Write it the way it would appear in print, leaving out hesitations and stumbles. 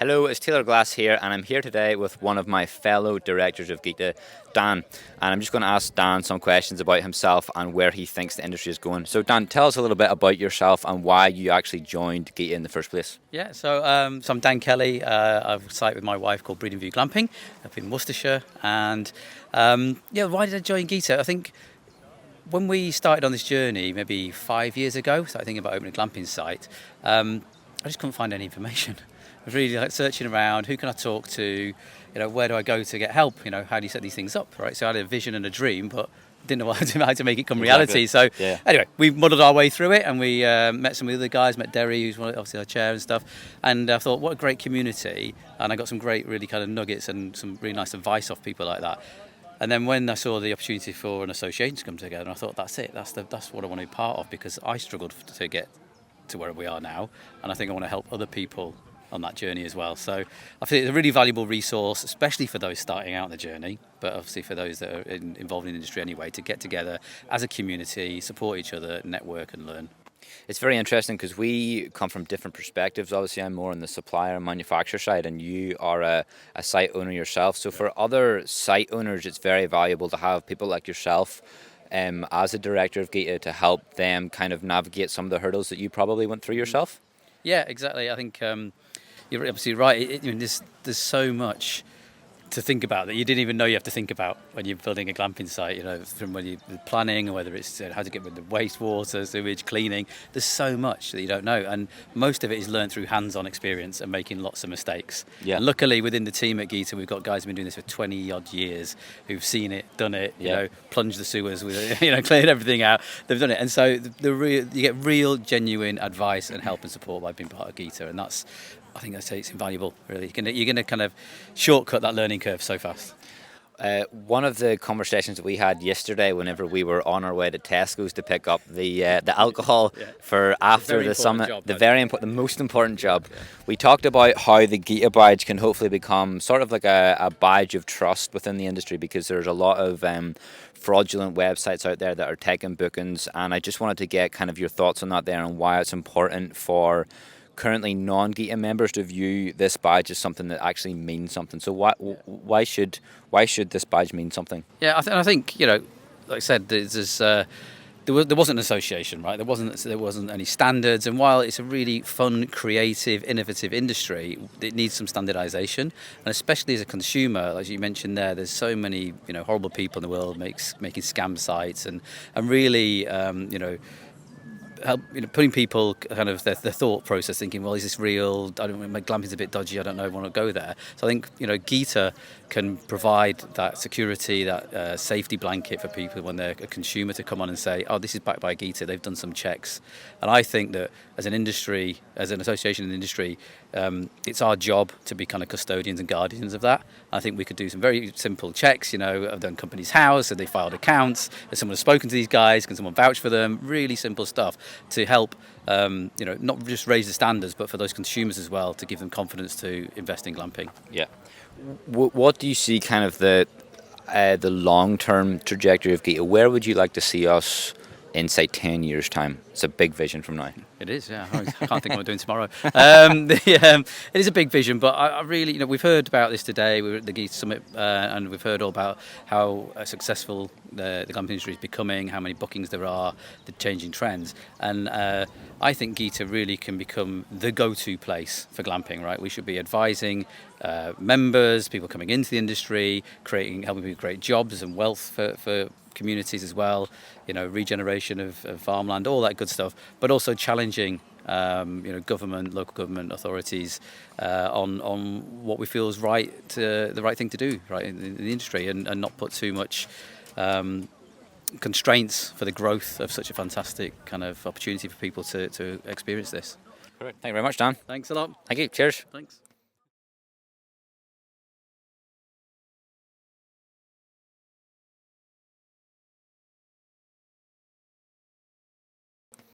Hello, it's Taylor Glass here, and I'm here today with one of my fellow directors of GITA, Dan. And I'm just going to ask Dan some questions about himself and where he thinks the industry is going. So Dan, tell us a little bit about yourself and why you actually joined GITA in the first place. Yeah, so I'm Dan Kelly. I have a site with my wife called Bredon View Glamping up in Worcestershire. And why did I join GITA? I think when we started on this journey, maybe 5 years ago, started thinking about opening a glamping site, I just couldn't find any information. I was really searching around, who can I talk to, where do I go to get help, how do you set these things up, right? So I had a vision and a dream, but didn't know how to make it come reality. So Anyway, we muddled our way through it, and we met some of the other guys, met Derry, who's obviously our chair and stuff, and I thought, what a great community, and I got some great really kind of nuggets and some really nice advice off people like that. And then when I saw the opportunity for an association to come together, I thought, that's it, that's what I want to be part of, because I struggled to get to where we are now, and I think I want to help other people on that journey as well. So I think it's a really valuable resource, especially for those starting out the journey, but obviously for those that are involved in the industry anyway, to get together as a community, support each other, network and learn. It's very interesting because we come from different perspectives. Obviously, I'm more on the supplier and manufacturer side, and you are a site owner yourself. So for other site owners, it's very valuable to have people like yourself as a director of GITA to help them kind of navigate some of the hurdles that you probably went through yourself. Yeah, exactly. I think you're absolutely right. There's so much to think about that you didn't even know you have to think about when you're building a glamping site, from when you're planning, or whether it's how to get rid of the wastewater, sewage, cleaning. There's so much that you don't know, and most of it is learned through hands-on experience and making lots of mistakes. Yeah. And luckily within the team at GITA, we've got guys who've been doing this for 20 odd years who've seen it, done it, plunged the sewers with cleared everything out. They've done it, and so you get real genuine advice and help and support by being part of GITA, and that's, I think I'd say it's invaluable, really. You're going to kind of shortcut that learning curve so fast. One of the conversations that we had yesterday, whenever we were on our way to Tesco's to pick up the alcohol for after the summit, the most important job, we talked about how the GITA badge can hopefully become sort of like a badge of trust within the industry, because there's a lot of fraudulent websites out there that are taking bookings, and I just wanted to get kind of your thoughts on that there, and why it's important for currently non-GITA members to view this badge as something that actually means something. So why should this badge mean something? Yeah, I think like I said, there wasn't an association, right? There wasn't any standards, and while it's a really fun, creative, innovative industry, it needs some standardization, and especially as a consumer, as you mentioned there's so many horrible people in the world making scam sites and really help putting people kind of their thought process, thinking, well, is this real? My glamping's a bit dodgy. I don't know. I want to go there. So I think GITA can provide that security, that safety blanket for people when they're a consumer to come on and say, oh, this is backed by GITA. They've done some checks, and I think that as an industry, as an association in the industry, it's our job to be kind of custodians and guardians of that. I think we could do some very simple checks. I've done Companies House, have they filed accounts? Has someone spoken to these guys? Can someone vouch for them? Really simple stuff to help, not just raise the standards, but for those consumers as well, to give them confidence to invest in glamping. Yeah. What do you see kind of the long-term trajectory of GITA? Where would you like to see us in, say, 10 years' time? It's a big vision from now. It is, yeah. I can't think what I'm doing tomorrow. It is a big vision, but I really, we've heard about this today. We were at the GITA Summit, and we've heard all about how successful the glamping industry is becoming, how many bookings there are, the changing trends. And I think GITA really can become the go-to place for glamping, right? We should be advising members, people coming into the industry, helping people create jobs and wealth for communities as well, regeneration of farmland, all that good stuff, but also challenging government, local government authorities on what we feel is the right thing to do, right, in the industry, and not put too much constraints for the growth of such a fantastic kind of opportunity for people to experience this. Correct. Thank you very much, Dan. Thanks a lot. Thank you. Cheers. Thanks.